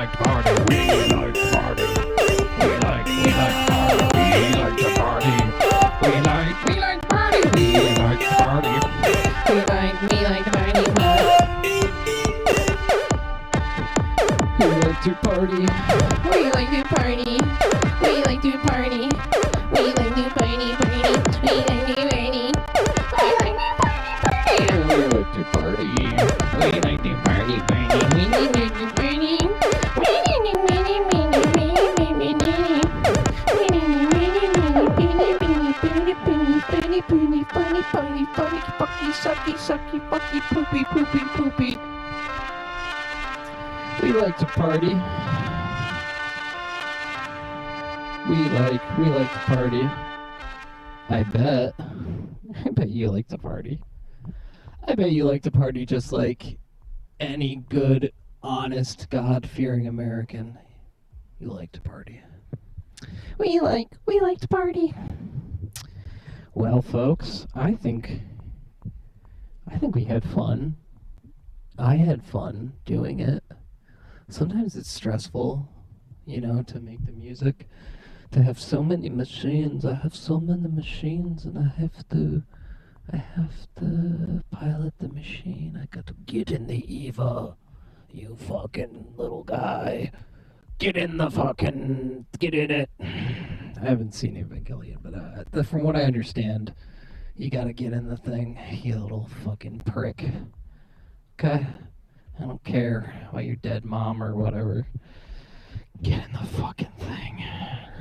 like to party. We like to party. We like party. We like to party. We like party. We like to party. We like to party. We like to party. We like to party. We like to party. We like to party, party. We like to party. We like to party, party. We like to party. We like to party, party. We like to party. Sucky, fucky, poopy. We like to party. We like to party. I bet you like to party. I bet you like to party just like any good, honest, God-fearing American. You like to party. We like to party. Well, folks, I think we had fun. I had fun doing it. Sometimes it's stressful, to make the music. To have so many machines. I have so many machines, and I have to pilot the machine. I got to get in the Eva. You fucking little guy. Get in it. I haven't seen Evangelion, but from what I understand, you gotta get in the thing, you little fucking prick. Okay? I don't care about your dead mom or whatever. Get in the fucking thing.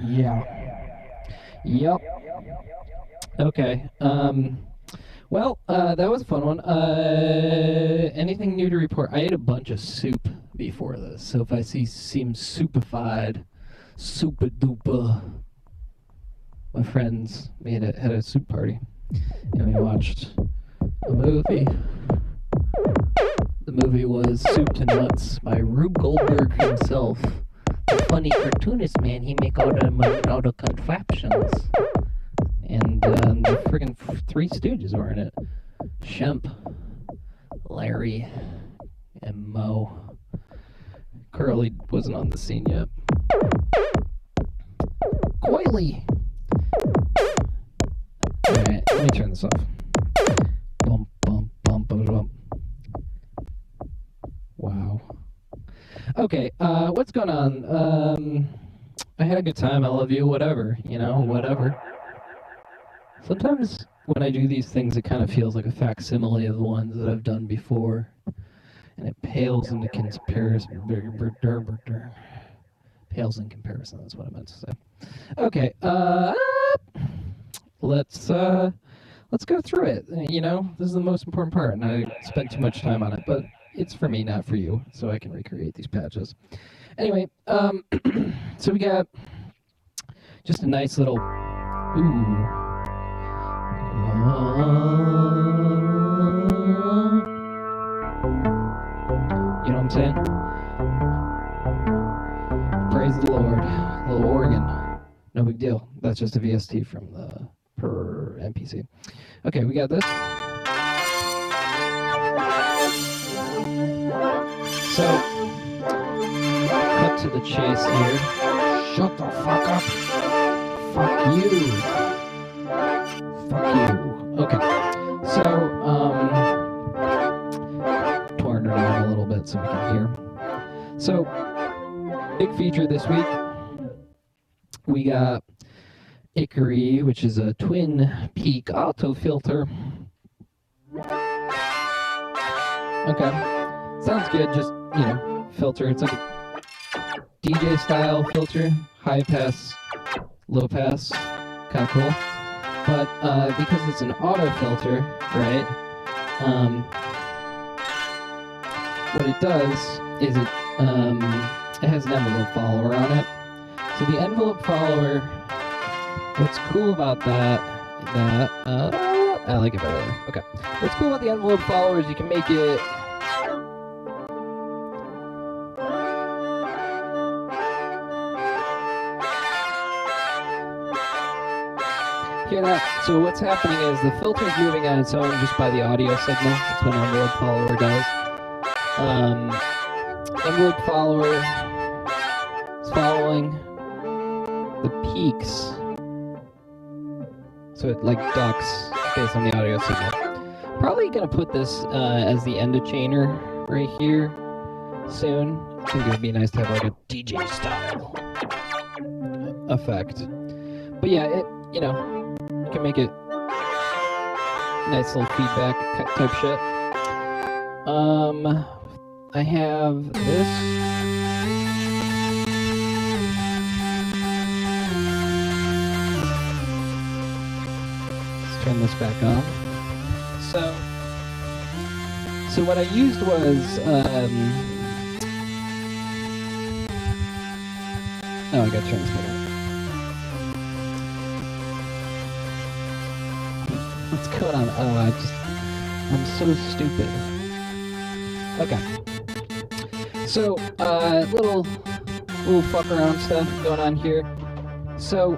Yeah. Yep. Okay. Well, that was a fun one. Anything new to report? I ate a bunch of soup before this, so if I seem soupified, super duper, my friends had a soup party, and we watched a movie. The movie was Soup to Nuts by Rube Goldberg himself. The funny cartoonist man, he make all the contraptions. And the friggin' Three Stooges were in it. Shemp, Larry, and Moe. Curly wasn't on the scene yet. Coily! Alright, let me turn this off. Bump, bump, bump, bump, bump. Wow. Okay, what's going on? I had a good time, I love you, whatever, whatever. Sometimes when I do these things, it kind of feels like a facsimile of the ones that I've done before. And it pales into comparison. Pales in comparison, that's what I meant to say. Okay, let's go through it. This is the most important part, and I spent too much time on it, but it's for me, not for you, so I can recreate these patches. Anyway, so we got just a nice little, ooh. You know what I'm saying? Praise the Lord. Little organ. No big deal. That's just a VST from the per NPC. Okay, we got this. So, cut to the chase here. Shut the fuck up. Fuck you. Fuck you. Okay. So, turn it down a little bit so we can hear. So, big feature this week. We got Ickery, which is a twin peak auto filter. Okay. Sounds good. Just, filter. It's like a DJ style filter. High pass, low pass. Kind of cool. But because it's an auto filter, right, what it does is it has an envelope follower on it. So the envelope follower, what's cool about that I like it better. Okay. What's cool about the envelope follower is you can make it hear that? So what's happening is the filter is moving on its own just by the audio signal. That's what an envelope follower does. Envelope follower following the peaks. So it like ducks based on the audio signal. Probably gonna put this as the end of chainer right here soon. I think it would be nice to have like a DJ style effect. But yeah, it, you know, you can make it nice little feedback type shit. I have this. Let's turn this back on. So what I used was oh, I gotta turn this back on. What's going on? Oh, I'm so stupid. Okay. So, little fuck around stuff going on here. So,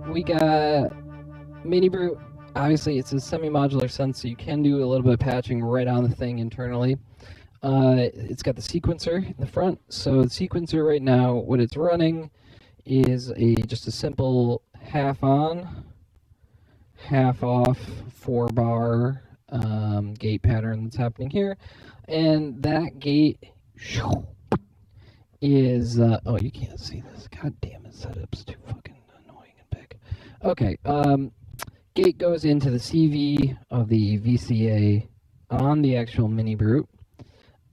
we got Mini Brute. Obviously, it's a semi-modular sense, so you can do a little bit of patching right on the thing internally. It's got the sequencer in the front. So, the sequencer right now, what it's running is just a simple half on, half off 4-bar gate pattern that's happening here. And that gate is oh, you can't see this. God damn it, setup's too fucking annoying and big. Okay, gate goes into the CV of the VCA on the actual Mini Brute.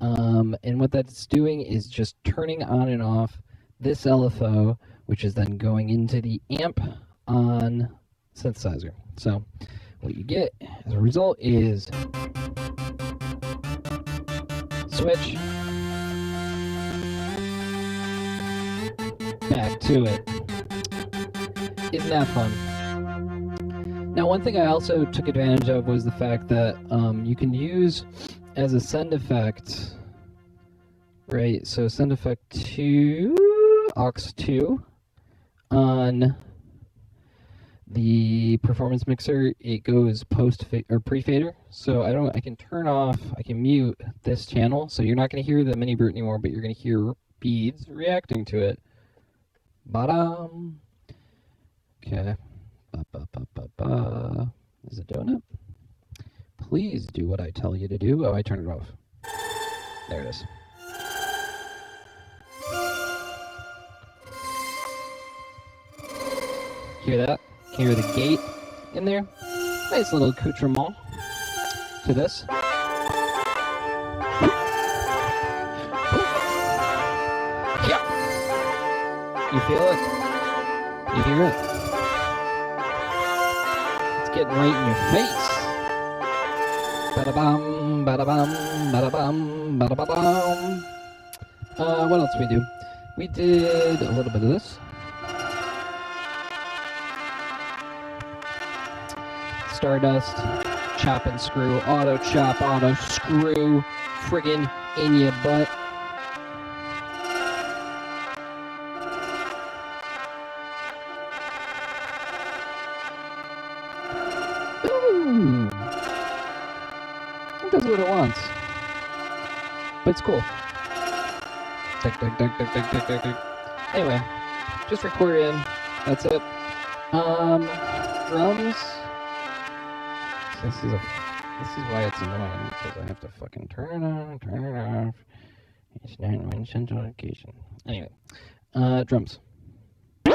And what that's doing is just turning on and off this LFO, which is then going into the amp on synthesizer. So what you get as a result is switch back to it. Isn't that fun? Now, one thing I also took advantage of was the fact that you can use as a send effect, right? So send effect to aux 2 on the performance mixer. It goes post or pre-fader, so I can turn off, I can mute this channel, so you're not going to hear the Mini Brute anymore, but you're going to hear beads reacting to it. Ba-dum. Okay. Ba-ba-ba-ba-ba. Is it doing it? Please do what I tell you to do. Oh, I turned it off. There it is. Hear that? Can you hear the gate in there? Nice little accoutrement to this. Yeah. You feel it? You hear it? It's getting right in your face. Ba-da-bum, ba-da-bum, ba-da-bum, ba-da-ba-bum. What else did we do? We did a little bit of this. Stardust, chop and screw, auto chop, auto screw, friggin' in your butt. Ooh, it does what it wants, but it's cool. Tick, tick, tick, tick, tick, tick, tick, tick. Anyway, just record in. That's it. Drums. This is why it's annoying, because I have to fucking turn it on, turn it off. It's not in central location. Anyway, drums. Do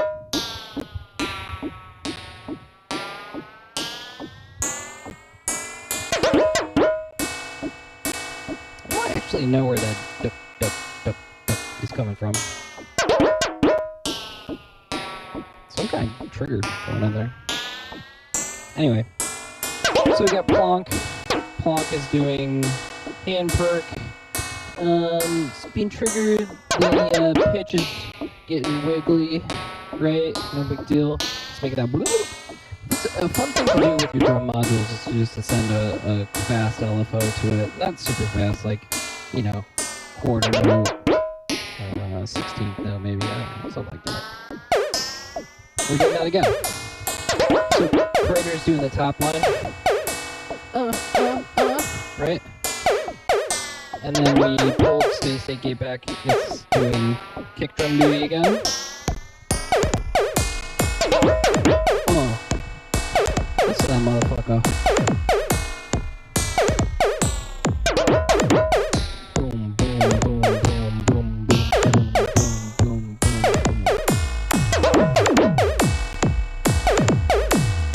I actually know where that duck, duck, duck, duck is coming from? Some kind of trigger going on there. Anyway. So we got Plonk. Plonk is doing hand perk. It's being triggered. The pitch is getting wiggly, right? No big deal. Let's make it that bloop. A fun thing to do with your drum modules is to just to send a fast LFO to it. Not super fast, like, you know, quarter note, 16th note maybe, I don't know, something like that. We're doing that again. So Prater's doing the top line. Right? And then we pulse Space State Gate back. It's doing kick drum duty again. Oh. Listen to that motherfucker. Boom, boom, boom, boom, boom, boom, boom, boom, boom, boom, boom,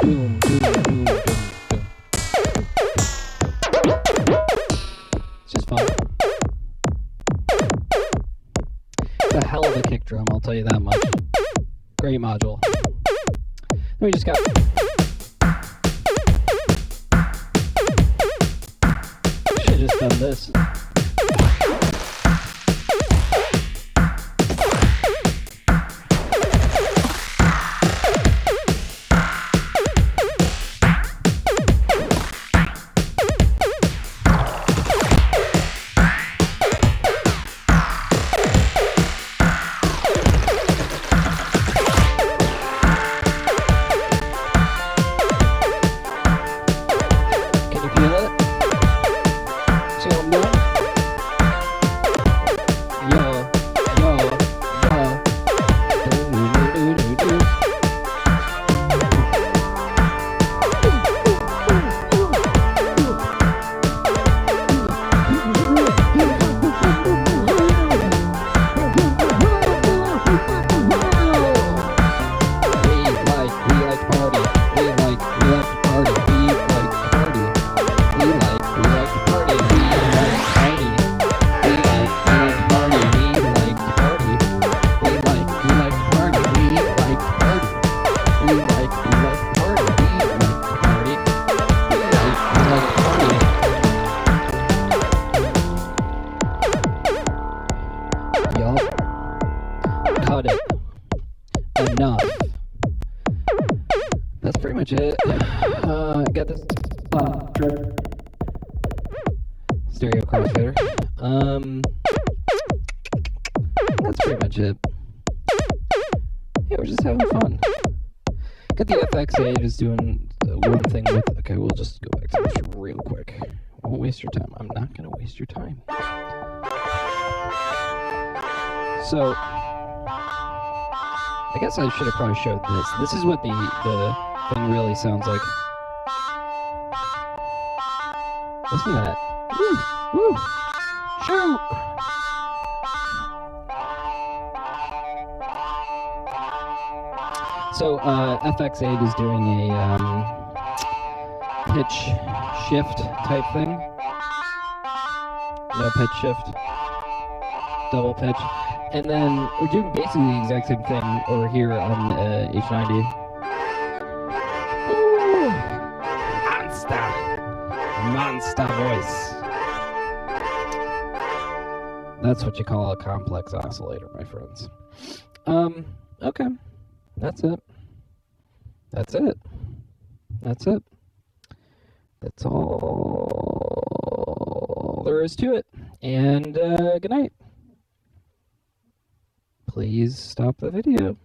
boom, boom, boom. It's just fun. It's a hell of a kick drum, I'll tell you that much. Great module. Then we just got... Should've just done this. Cut it. Enough. That's pretty much it. Got this stereo crossfader. That's pretty much it. Yeah, we're just having fun. Got the FX8 is doing one thing with... Okay, we'll just go back to this real quick. I won't waste your time. I'm not going to waste your time. So, I guess I should have probably showed this. This is what the thing really sounds like. Listen to that. Woo! Woo! Shoot! So, FX8 is doing a pitch shift type thing. No pitch shift. Double pitch. And then we're doing basically the exact same thing over here on the H90. Ooh! Monster voice. That's what you call a complex oscillator, my friends. Okay. That's it. That's it. That's it. That's all there is to it. And good night. Please stop the video.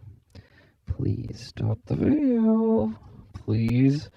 Please stop the video. Please